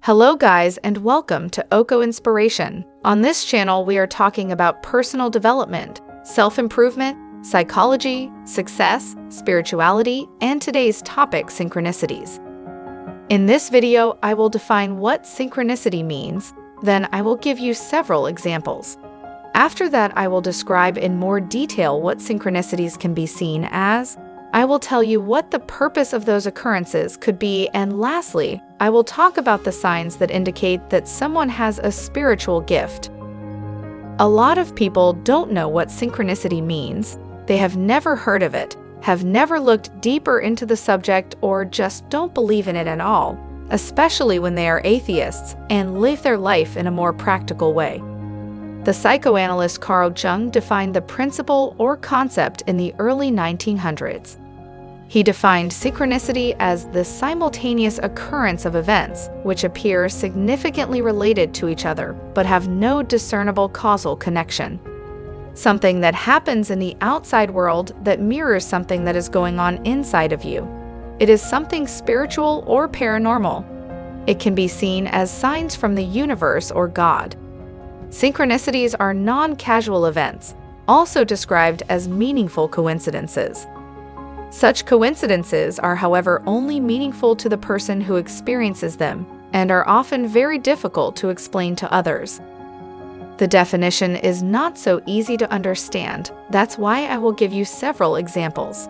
Hello guys and welcome to Oko Inspiration. On this channel we are talking about personal development, self-improvement, psychology, success, spirituality, and today's topic, synchronicities. In this video I will define what synchronicity means, then I will give you several examples. After that I will describe in more detail what synchronicities can be seen as. I will tell you what the purpose of those occurrences could be, and lastly, I will talk about the signs that indicate that someone has a spiritual gift. A lot of people don't know what synchronicity means. They have never heard of it, have never looked deeper into the subject, or just don't believe in it at all, especially when they are atheists and live their life in a more practical way. The psychoanalyst Jung defined the principle or concept in the early 1900s. He defined synchronicity as the simultaneous occurrence of events which appear significantly related to each other but have no discernible causal connection. Something that happens in the outside world that mirrors something that is going on inside of you. It is something spiritual or paranormal. It can be seen as signs from the universe or God. Synchronicities are non-casual events, also described as meaningful coincidences. Such coincidences are, however, only meaningful to the person who experiences them and are often very difficult to explain to others. The definition is not so easy to understand. That's why I will give you several examples.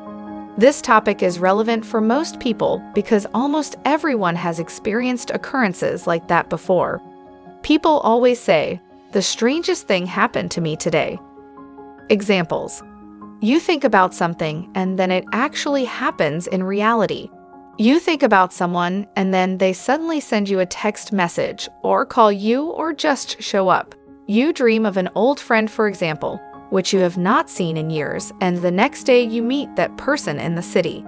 This topic is relevant for most people because almost everyone has experienced occurrences like that before. People always say, "The strangest thing happened to me today." Examples. You think about something and then it actually happens in reality. You think about someone and then they suddenly send you a text message or call you or just show up. You dream of an old friend, for example, which you have not seen in years, and the next day you meet that person in the city.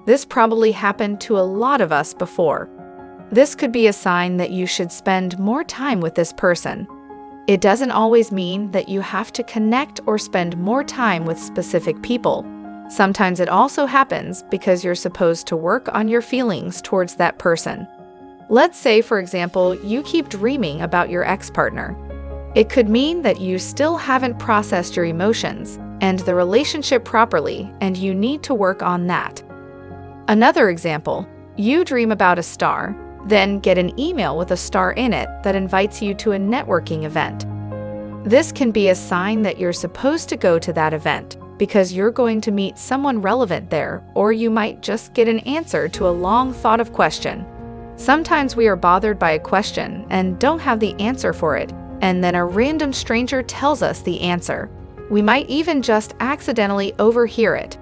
This probably happened to a lot of us before. This could be a sign that you should spend more time with this person. It doesn't always mean that you have to connect or spend more time with specific people. Sometimes it also happens because you're supposed to work on your feelings towards that person. Let's say, for example, you keep dreaming about your ex-partner. It could mean that you still haven't processed your emotions and the relationship properly, and you need to work on that. Another example, you dream about a star, then get an email with a star in it that invites you to a networking event. This can be a sign that you're supposed to go to that event because you're going to meet someone relevant there, or you might just get an answer to a long thought of question. Sometimes we are bothered by a question and don't have the answer for it, and then a random stranger tells us the answer. We might even just accidentally overhear it.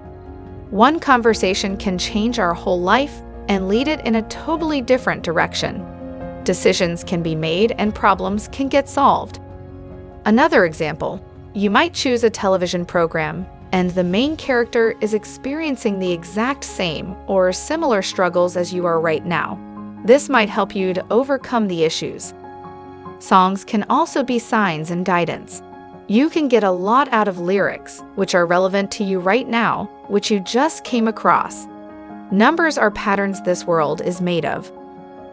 One conversation can change our whole life and lead it in a totally different direction. Decisions can be made and problems can get solved. Another example, you might choose a television program and the main character is experiencing the exact same or similar struggles as you are right now. This might help you to overcome the issues. Songs can also be signs and guidance. You can get a lot out of lyrics, which are relevant to you right now, which you just came across. Numbers are patterns this world is made of.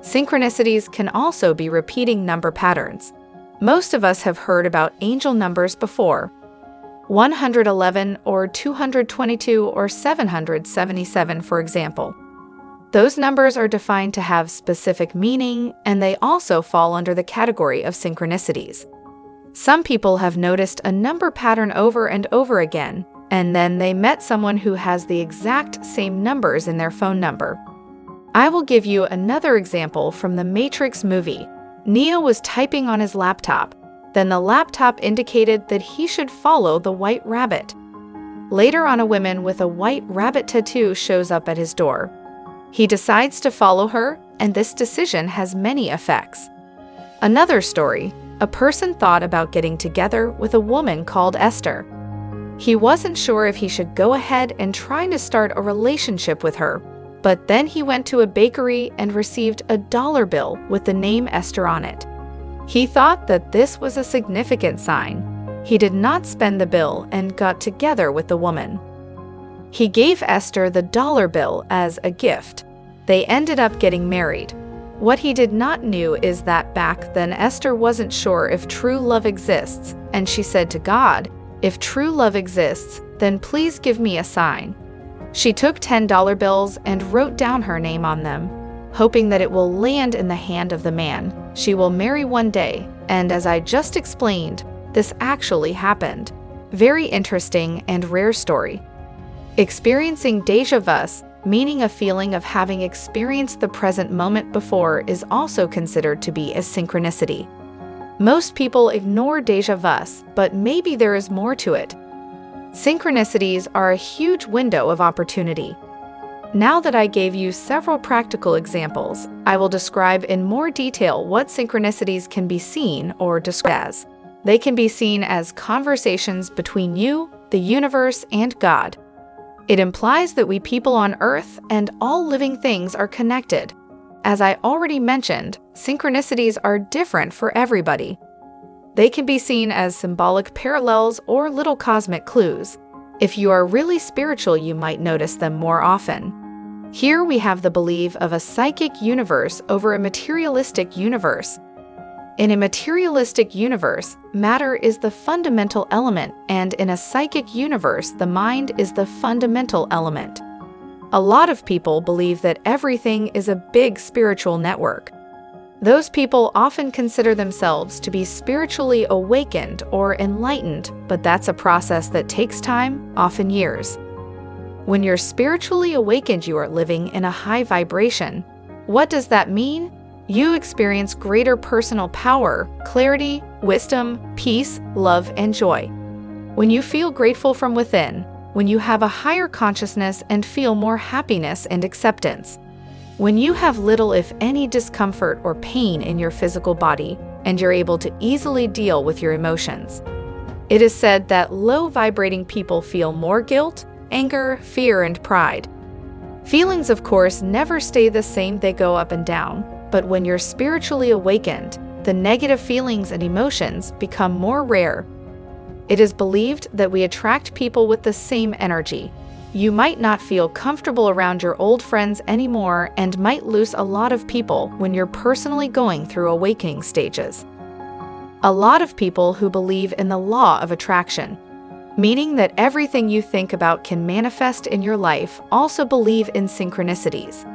Synchronicities can also be repeating number patterns. Most of us have heard about angel numbers before. 111 or 222 or 777, for example. Those numbers are defined to have specific meaning, and they also fall under the category of synchronicities. Some people have noticed a number pattern over and over again, and then they met someone who has the exact same numbers in their phone number. I will give you another example from the Matrix movie. Neo was typing on his laptop. Then the laptop indicated that he should follow the white rabbit. Later on, a woman with a white rabbit tattoo shows up at his door. He decides to follow her, and this decision has many effects. Another story, a person thought about getting together with a woman called Esther. He wasn't sure if he should go ahead and try to start a relationship with her, but then he went to a bakery and received a dollar bill with the name Esther on it. He thought that this was a significant sign. He did not spend the bill and got together with the woman. He gave Esther the dollar bill as a gift. They ended up getting married. What he did not know is that back then Esther wasn't sure if true love exists, and she said to God, "If true love exists, then please give me a sign." She took $10 bills and wrote down her name on them, hoping that it will land in the hand of the man she will marry one day, and as I just explained, this actually happened. Very interesting and rare story. Experiencing déjà vu, meaning a feeling of having experienced the present moment before, is also considered to be a synchronicity. Most people ignore déjà vu, but maybe there is more to it. Synchronicities are a huge window of opportunity. Now that I gave you several practical examples, I will describe in more detail what synchronicities can be seen or described as. They can be seen as conversations between you, the universe, and God. It implies that we people on Earth and all living things are connected. As I already mentioned, synchronicities are different for everybody. They can be seen as symbolic parallels or little cosmic clues. If you are really spiritual, you might notice them more often. Here we have the belief of a psychic universe over a materialistic universe. In a materialistic universe, matter is the fundamental element, and in a psychic universe, the mind is the fundamental element. A lot of people believe that everything is a big spiritual network. Those people often consider themselves to be spiritually awakened or enlightened, but that's a process that takes time, often years. When you're spiritually awakened, you are living in a high vibration. What does that mean? You experience greater personal power, clarity, wisdom, peace, love, and joy. When you feel grateful from within, when you have a higher consciousness and feel more happiness and acceptance. When you have little, if any, discomfort or pain in your physical body, and you're able to easily deal with your emotions. It is said that low-vibrating people feel more guilt, anger, fear, and pride. Feelings, of course, never stay the same, they go up and down, but when you're spiritually awakened, the negative feelings and emotions become more rare. It is believed that we attract people with the same energy. You might not feel comfortable around your old friends anymore and might lose a lot of people when you're personally going through awakening stages. A lot of people who believe in the law of attraction, meaning that everything you think about can manifest in your life, also believe in synchronicities.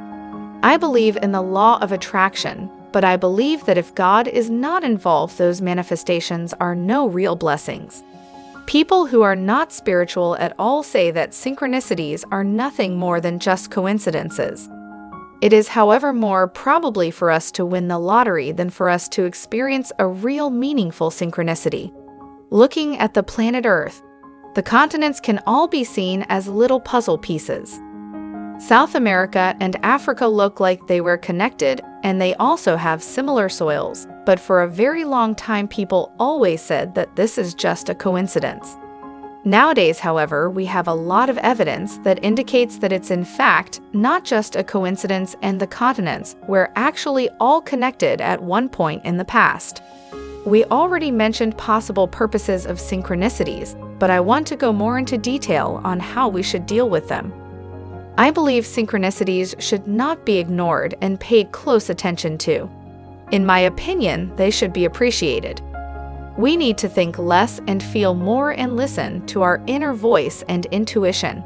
I believe in the law of attraction, but I believe that if God is not involved, those manifestations are no real blessings. People who are not spiritual at all say that synchronicities are nothing more than just coincidences. It is, however, more probably for us to win the lottery than for us to experience a real meaningful synchronicity. Looking at the planet Earth, the continents can all be seen as little puzzle pieces. South America and Africa look like they were connected, and they also have similar soils, but for a very long time people always said that this is just a coincidence. Nowadays, however, we have a lot of evidence that indicates that it's in fact not just a coincidence, and the continents were actually all connected at one point in the past. We already mentioned possible purposes of synchronicities, but I want to go more into detail on how we should deal with them. I believe synchronicities should not be ignored and paid close attention to. In my opinion, they should be appreciated. We need to think less and feel more and listen to our inner voice and intuition.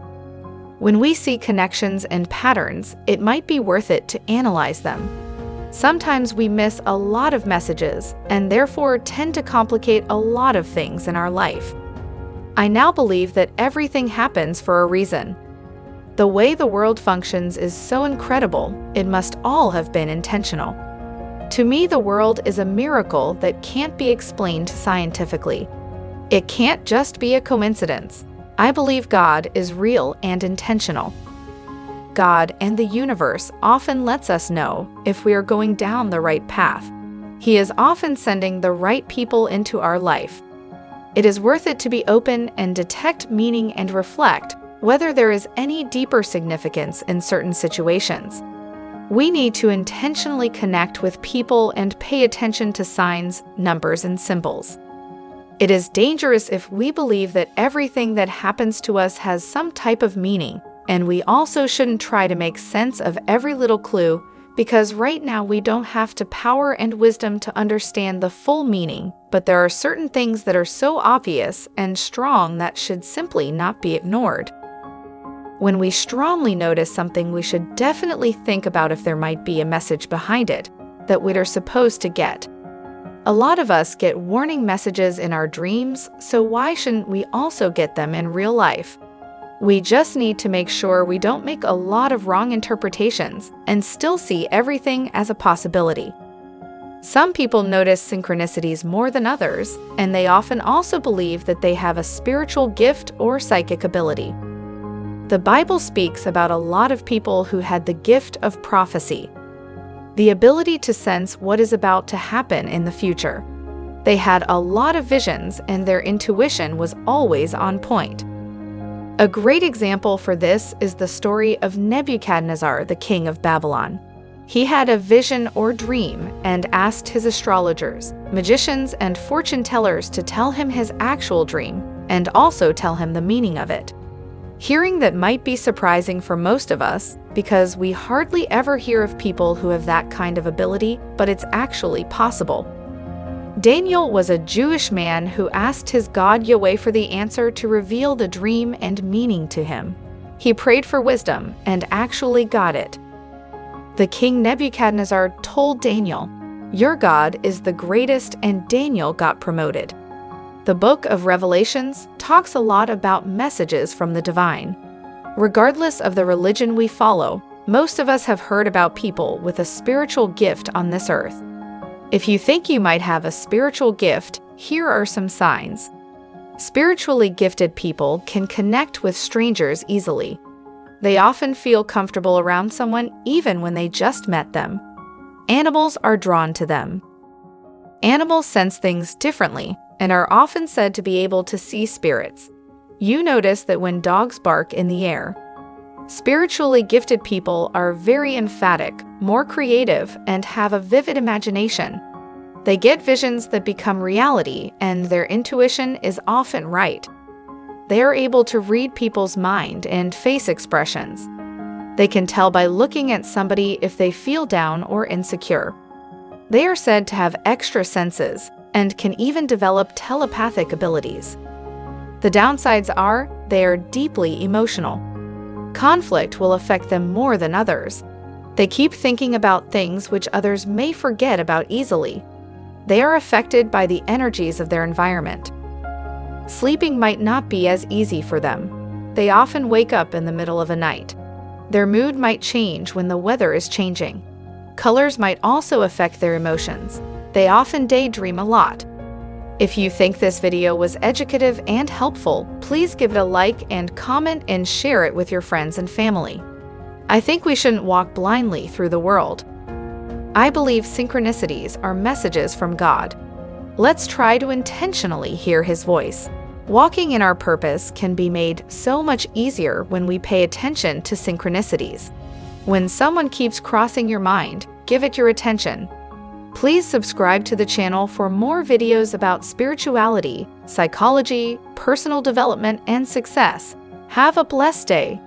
When we see connections and patterns, it might be worth it to analyze them. Sometimes we miss a lot of messages and therefore tend to complicate a lot of things in our life. I now believe that everything happens for a reason. The way the world functions is so incredible, it must all have been intentional. To me, the world is a miracle that can't be explained scientifically. It can't just be a coincidence. I believe God is real and intentional. God and the universe often lets us know if we are going down the right path. He is often sending the right people into our life. It is worth it to be open and detect meaning and reflect whether there is any deeper significance in certain situations. We need to intentionally connect with people and pay attention to signs, numbers, and symbols. It is dangerous if we believe that everything that happens to us has some type of meaning, and we also shouldn't try to make sense of every little clue Because right now we don't have the power and wisdom to understand the full meaning, but there are certain things that are so obvious and strong that should simply not be ignored. When we strongly notice something, we should definitely think about if there might be a message behind it that we are supposed to get. A lot of us get warning messages in our dreams, so why shouldn't we also get them in real life? We just need to make sure we don't make a lot of wrong interpretations and still see everything as a possibility. Some people notice synchronicities more than others, and they often also believe that they have a spiritual gift or psychic ability. The Bible speaks about a lot of people who had the gift of prophecy, the ability to sense what is about to happen in the future. They had a lot of visions, and their intuition was always on point. A great example for this is the story of Nebuchadnezzar, the king of Babylon. He had a vision or dream and asked his astrologers, magicians, and fortune tellers to tell him his actual dream and also tell him the meaning of it. Hearing that might be surprising for most of us because we hardly ever hear of people who have that kind of ability, but it's actually possible. Daniel was a Jewish man who asked his God Yahweh for the answer to reveal the dream and meaning to him. He prayed for wisdom and actually got it. The king Nebuchadnezzar told Daniel, "Your God is the greatest," and Daniel got promoted. The book of Revelations talks a lot about messages from the divine. Regardless of the religion we follow, most of us have heard about people with a spiritual gift on this earth. If you think you might have a spiritual gift, here are some signs. Spiritually gifted people can connect with strangers easily. They often feel comfortable around someone even when they just met them. Animals are drawn to them. Animals sense things differently and are often said to be able to see spirits. You notice that when dogs bark in the air. Spiritually gifted people are very emphatic, more creative, and have a vivid imagination. They get visions that become reality, and their intuition is often right. They are able to read people's mind and face expressions. They can tell by looking at somebody if they feel down or insecure. They are said to have extra senses and can even develop telepathic abilities. The downsides are they are deeply emotional. Conflict will affect them more than others. They keep thinking about things which others may forget about easily. They are affected by the energies of their environment. Sleeping might not be as easy for them. They often wake up in the middle of a night. Their mood might change when the weather is changing. Colors might also affect their emotions. They often daydream a lot. If you think this video was educative and helpful, please give it a like and comment and share it with your friends and family. I think we shouldn't walk blindly through the world. I believe synchronicities are messages from God. Let's try to intentionally hear His voice. Walking in our purpose can be made so much easier when we pay attention to synchronicities. When someone keeps crossing your mind, give it your attention. Please subscribe to the channel for more videos about spirituality, psychology, personal development, and success. Have a blessed day.